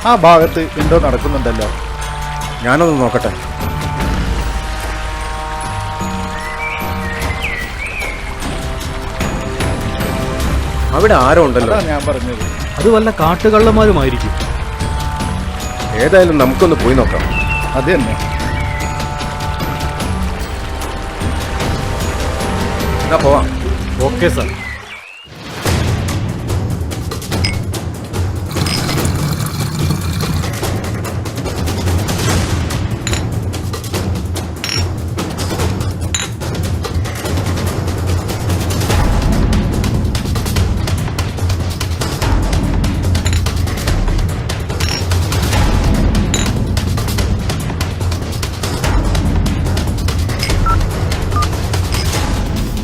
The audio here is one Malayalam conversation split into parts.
ആ ഭാഗത്ത് എന്തോ നടക്കുന്നുണ്ടല്ലോ. ഞാനൊന്ന് നോക്കട്ടെ. അവിടെ ആരോ ഉണ്ടല്ലോ. അതാ ഞാൻ പറഞ്ഞത്. അത് വല്ല കാട്ടുകള്ളന്മാരുമായിരിക്കും. ഏതായാലും നമുക്കൊന്ന് പോയി നോക്കാം. അത് തന്നെ. എന്നാ പോവാം. Okay sir.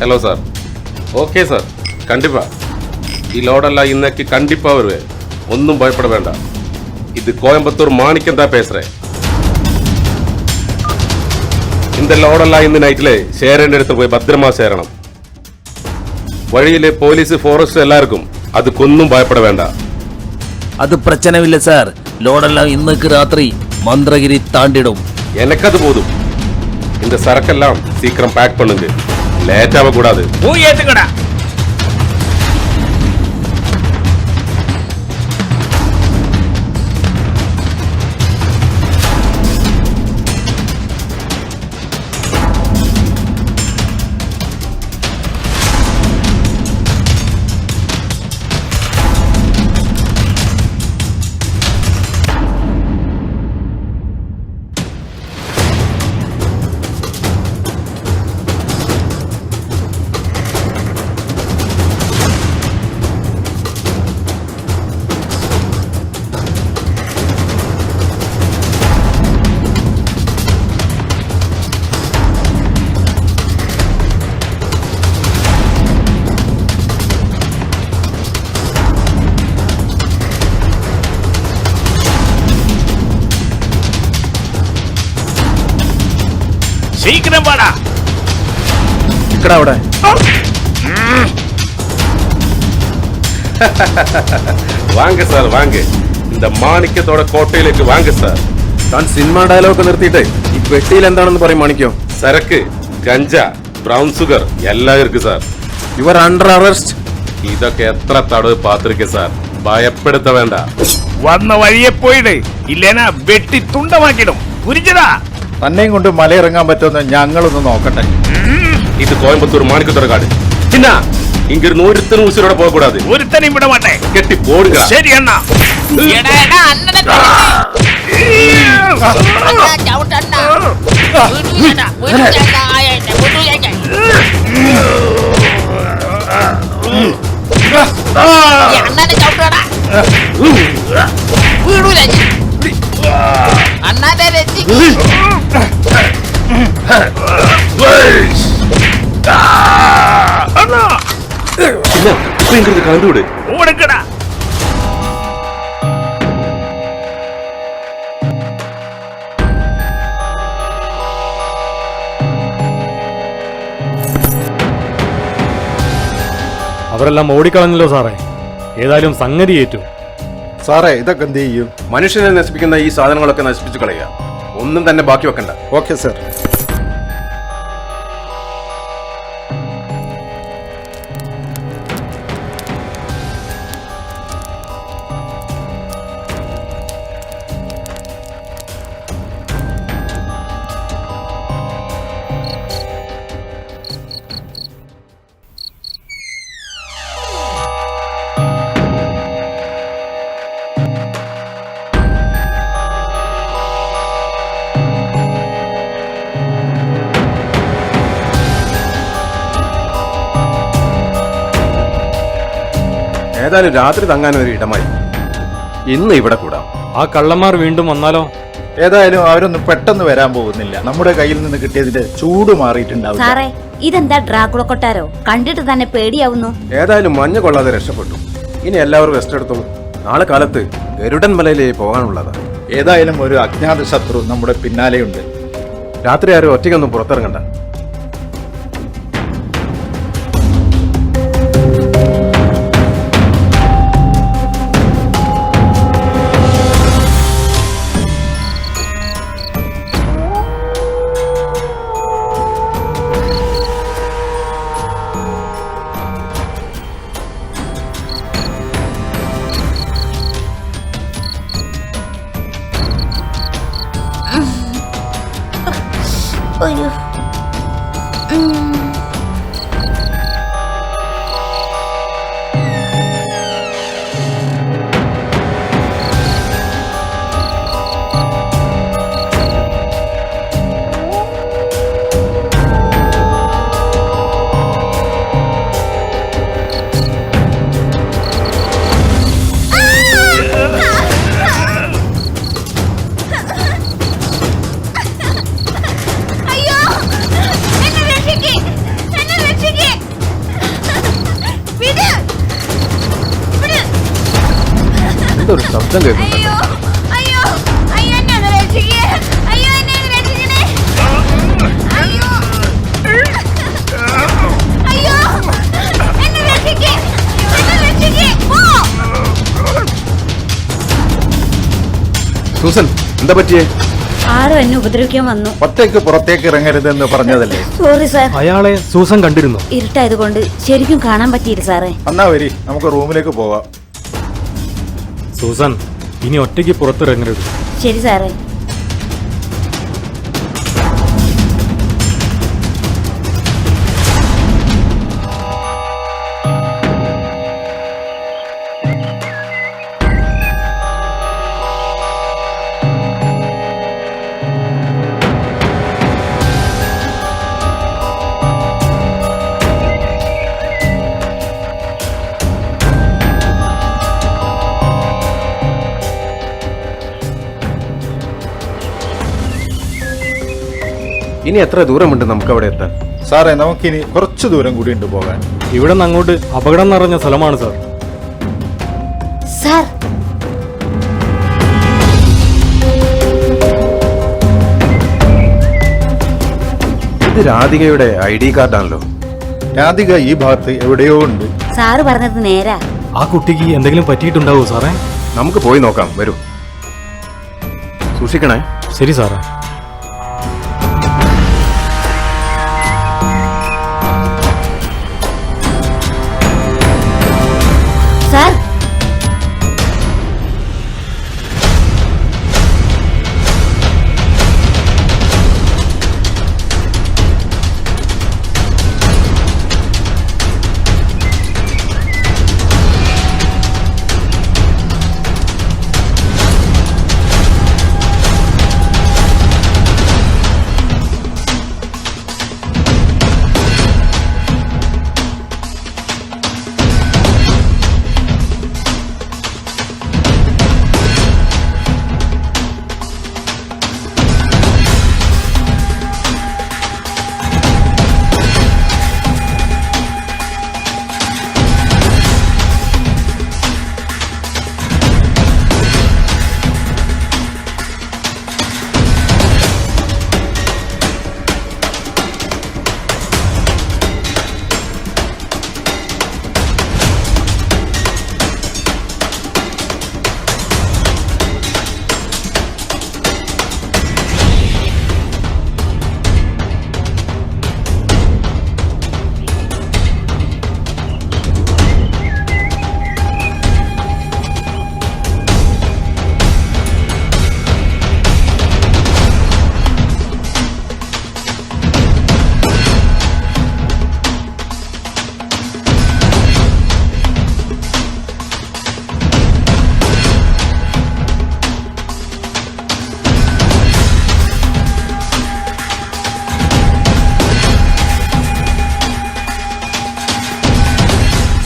Hello sir. Okay sir, கண்டிப்பா ಈ லோடெல்லாம் இன்னைக்கு கண்டிப்பா வருவேன். ஒன்றும் பயப்பட வேண்டாம். இது கோயம்புத்தூர் மாணிக்கம் தான் பேசுறேன். இந்த லோடெல்லாம் ഇന്ന് നൈറ്റിലെ ഷേരന്റെ അടുത്ത് പോയി ഭദ്രമാ ചേരണം. വഴിയിലെ പോലീസ് ഫോറസ്റ്റ് എല്ലാവർക്കും അതുക്കൊന്നും ഭയപ്പെட வேண்டாம். அது பிரச்சனை இல்லை சார். லோடெல்லாம் இன்னைக்கு ராத்திரி மந்திரகிரி தாண்டிடும். எனக்கது போதும். இந்த சரக்கெல்லாம் சீக்கிரம் பேக் பண்ணுங்க. லேட் ஆகக்கூடாது. ஏத்துக்கடா. சீக்கிரம் வாடா. ഇക്കടാ അവിടെ. வாங்க சார், வாங்க. இந்த മാണിക്യത്തോടെ കോട്ടയിലേക്ക് വാങ്ങ സാർ. താൻ സിനിമ ഡയലോഗ് നിർത്തിയിട്ട് ഈ പെട്ടിയിൽ എന്താണെന്ന് പറയും മാണിക്കോ. சரக்கு, ഗഞ്ച, ബ്രൗൺ ഷുഗർ എല്ലാം ഇருக்கு സാർ. Your under arrest. ഇതൊക്കെ എത്ര തടവ് പാത്തിരിക്കെ സാർ. ഭയപ്പെടുത്ത വേണ്ട. വന്ന വഴിയെ പോയിട്, ഇല്ലേനാ വെട്ടി തുണ്ടമാക്കിടും. പുരിച്ചതാ. തന്നെയും കൊണ്ട് മലയിറങ്ങാൻ പറ്റുമെന്ന് ഞങ്ങളൊന്ന് നോക്കട്ടെ. ഇത് കോയമ്പത്തൂർ മാണിക്യത്തോടെ കാട്. ചിന്ന ഇങ്ങിരുന്ന് ഒരുത്തനും ഉസിരോടെ പോകக்கூடாது. ഒരുത്തനെയും വിട മാട്ടേ. കെട്ടി പോടുക. ശരി അണ്ണാ. കണ്ടുവിട്. ഓടക്കടാ. അവരെല്ലാം ഓടിക്കളഞ്ഞല്ലോ സാറേ. ഏതായാലും സംഗതി ഏറ്റു. സാറേ ഇതൊക്കെ എന്ത് ചെയ്യും? മനുഷ്യനെ നശിപ്പിക്കുന്ന ഈ സാധനങ്ങളൊക്കെ നശിപ്പിച്ചു കളയുക. ഒന്നും തന്നെ ബാക്കി വെക്കണ്ട. Okay sir. ഏതായാലും രാത്രി തങ്ങാനൊരു ഇടമായി. ഇന്ന് ഇവിടെ കൂടാം. ആ കള്ളന്മാർ വീണ്ടും വന്നാലോ? ഏതായാലും അവരൊന്നും പെട്ടെന്ന് വരാൻ പോകുന്നില്ല. നമ്മുടെ കയ്യിൽ നിന്ന് കിട്ടിയതിന്റെ ചൂട് മാറിയിട്ടുണ്ടാവും. സാറേ ഇതെന്താ ഡ്രാക്കുള കൊട്ടാരോ? കണ്ടിട്ട് തന്നെ പേടിയാവുന്നു. ഏതായാലും മഞ്ഞ് കൊള്ളാതെ രക്ഷപ്പെട്ടു. ഇനി എല്ലാവരും റെസ്റ്റ് എടുത്തോളൂ. നാളെ കാലത്ത് ഗരുഡൻ മലയിലേക്ക് പോകാനുള്ളതാണ്. ഏതായാലും ഒരു അജ്ഞാത ശത്രു നമ്മുടെ പിന്നാലെയുണ്ട്. രാത്രി ആരും ഒറ്റയ്ക്കൊന്നും പുറത്തിറങ്ങണ്ട. അയ്യോ. അയ്യോ, എന്നെ രക്ഷിക്ക്, എന്നെ രക്ഷിക്ക്. വിട്, വിട്. എന്തൊരു ശബ്ദം കേൾക്കുന്നു. അയ്യോ, അയ്യോ, അയ്യോ, എന്നെ ഒന്ന് രക്ഷിക്ക്. അയ്യോ, എന്നെ ഒന്ന് രക്ഷിക്കണേ. അയ്യോ, അയ്യോ, എന്നെ രക്ഷിക്ക്, എന്നെ രക്ഷിക്ക്. പോ. സൂസൻ, എന്താ പറ്റിയേ? ആരോ എന്നെ ഉപദ്രവിക്കാൻ വന്നു. ഒറ്റയ്ക്ക് പുറത്തേക്ക് ഇറങ്ങരുതെന്ന് പറഞ്ഞതല്ലേ? സോറി സാർ, അയാളെ സൂസൻ കണ്ടിരുന്നു. ഇരുട്ടായതുകൊണ്ട് ശരിക്കും കാണാൻ പറ്റിയില്ല സാറേ. എന്നാ വരി, നമുക്ക് റൂമിലേക്ക് പോവാം. സൂസൻ, ഇനി ഒറ്റയ്ക്ക് പുറത്തിറങ്ങരുത്. ശരി സാറേ. ഇനി എത്ര ദൂരമുണ്ട് നമുക്ക് അവിടെ എത്താൻ? സാറേ, നമുക്കിനി കുറച്ച് ദൂരം കൂടിയുണ്ട് പോകാൻ. ഇവിടെ നിന്ന് അങ്ങോട്ട് അപകടം നിറഞ്ഞ സ്ഥലമാണ് സാർ. സാർ, ഇത് രാധികയുടെ ID കാർഡാണല്ലോ. രാധിക ഈ ഭാഗത്ത് എവിടെയോ ഉണ്ട്. സാറ് പറഞ്ഞത് നേരാ. ആ കുട്ടിക്ക് എന്തെങ്കിലും പറ്റിയിട്ടുണ്ടാവോ സാറേ? നമുക്ക് പോയി നോക്കാം, വരൂ. സൂക്ഷിക്കണേ. ശരി സാറേ. സാർ,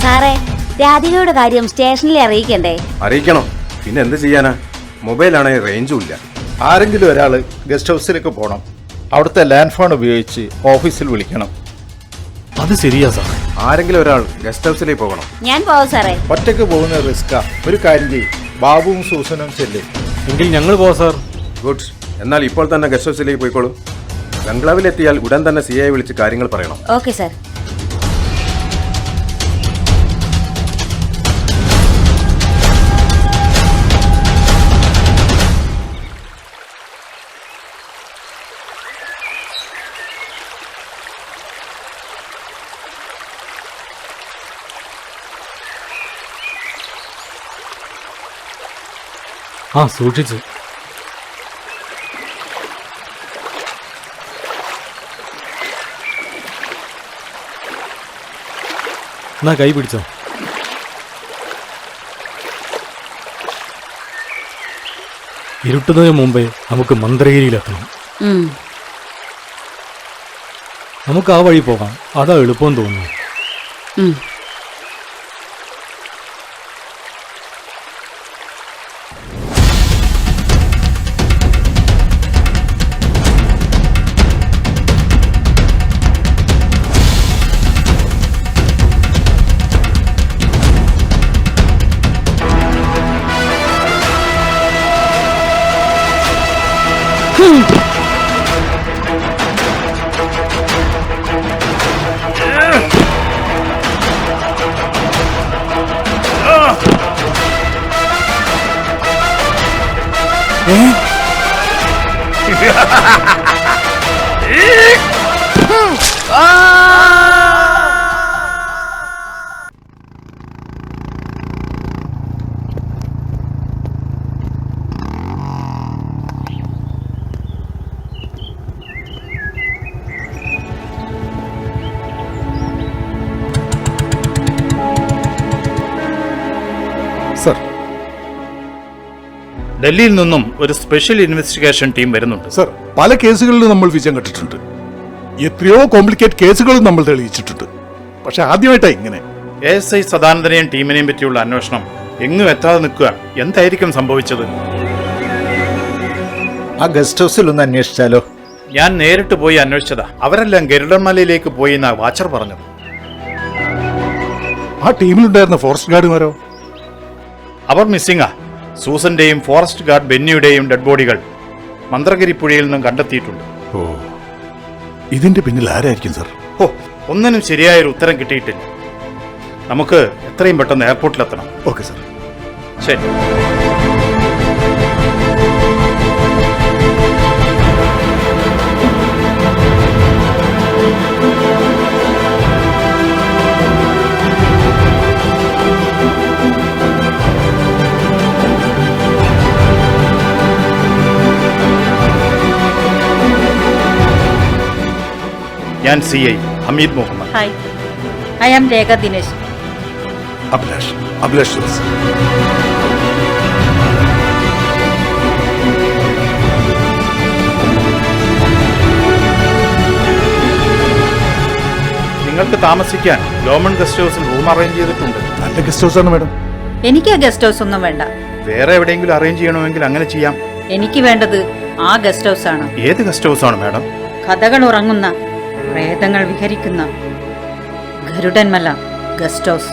സാറേ, രാധികയുടെ കാര്യം സ്റ്റേഷനിൽ അറിയിക്കണ്ടേ? അറിയിക്കണം, പിന്നെ എന്ത് ചെയ്യാനാ? മൊബൈലാണെങ്കിൽ റേഞ്ചും ഇല്ല. ആരെങ്കിലും ഒരാൾ ഗസ്റ്റ് ഹൗസിലേക്ക് പോകണം. അവിടുത്തെ ലാൻഡ് ഫോൺ ഉപയോഗിച്ച് ഓഫീസിൽ വിളിക്കണം. അത് ശരിയാ സാർ. ആരെങ്കിലും ഒരാൾ ഗസ്റ്റ് ഹൗസിലേക്ക് പോകണം. ഞാൻ പോവാം സാറേ. ഒറ്റയ്ക്ക് പോകുന്ന റിസ്ക്കാ. ഒരു കാര്യം ചെയ്യും, ബാബുവും സൂസനും ചെല്ലും. എങ്കിൽ ഞങ്ങൾ പോവാം സാർ. ഗുഡ്. എന്നാൽ ഇപ്പോൾ തന്നെ ഗസ്റ്റ് ഹൗസിലേക്ക് പോയിക്കോളൂ. ബംഗ്ലാവിലെത്തിയാൽ ഉടൻ തന്നെ CI വിളിച്ച് കാര്യങ്ങൾ പറയണം. Okay sir. ആ, സൂക്ഷിച്ച്. എന്നാ കൈ പിടിച്ചോ. ഇരുട്ടുന്നതിന് മുമ്പേ നമുക്ക് മന്ത്രഗിരിയിലെത്തണം. നമുക്ക് ആ വഴി പോകാം, അതാ എളുപ്പം തോന്നുന്നു. സർ, ഡൽഹിയിൽ നിന്നും ഒരു സ്പെഷ്യൽ ഇൻവെസ്റ്റിഗേഷൻ ടീം വരുന്നുണ്ട്. സർ, പല കേസുകളിലും നമ്മൾ വിജയം കണ്ടിട്ടുണ്ട്. എത്രയോ കോംപ്ലിക്കേറ്റ് കേസുകളും നമ്മൾ തെളിയിച്ചിട്ടുണ്ട്. പക്ഷെ ആദ്യമായിട്ടാ ഇങ്ങനെ. ASI സദാനന്ദനെയും ടീമിനെയും പറ്റിയുള്ള അന്വേഷണം എങ്ങും എത്താതെ നിൽക്കുക. എന്തായിരിക്കും സംഭവിച്ചത്? ആ ഗസ്റ്റ് ഹൗസിൽ ഒന്ന് അന്വേഷിച്ചാലോ? ഞാൻ നേരിട്ട് പോയി അന്വേഷിച്ചതാ. അവരെല്ലാം ഗരുഡൻമലയിലേക്ക് പോയി എന്നാ വാച്ചർ പറഞ്ഞത്. ആ ടീമിലുണ്ടായിരുന്ന ഫോറസ്റ്റ് ഗാർഡുമാരോ? അവർ മിസ്സിംഗാ. സൂസന്റെയും ഫോറസ്റ്റ് ഗാർഡ് ബെന്നിയുടെയും ഡെഡ് ബോഡികൾ മന്ത്രഗിരി പുഴയിൽ നിന്നും കണ്ടെത്തിയിട്ടുണ്ട്. ഓ, ഇതിന്റെ പിന്നിൽ ആരായിരിക്കും സർ? ഓ, ഒന്നിനും ശരിയായൊരു ഉത്തരം കിട്ടിയിട്ടില്ല. നമുക്ക് എത്രയും പെട്ടെന്ന് എയർപോർട്ടിലെത്തണം. Okay sir. ശരി. ഞാൻ CI Hameed Muhammad. Hi, I am Rekha Dinesh. Abhilash Jose. നിങ്ങൾക്ക് താമസിക്കാൻ ഗവൺമെന്റ് ഗസ്റ്റ് ഹൗസിൽ റൂം അറേഞ്ച് ചെയ്തിട്ടുണ്ട്. നല്ല ഗസ്റ്റ് ഹൗസ് ആണ് മാഡം. എനിക്ക് ആ ഗസ്റ്റ് ഹൗസ് ഒന്നും വേണ്ട. വേറെ എവിടെയെങ്കിലും അറേഞ്ച് ചെയ്യണമെങ്കിൽ അങ്ങനെ ചെയ്യാം. എനിക്ക് വേണ്ടത് ആ ഗസ്റ്റ് ഹൗസ് ആണ്. ഏത് ഗസ്റ്റ് ഹൗസ് ആണ് മാഡം? കഥകൾ ഉറങ്ങുന്ന, പ്രേതങ്ങൾ വിഹരിക്കുന്ന ഗരുഡൻമല ഗസ്റ്റ് ഹൗസ്.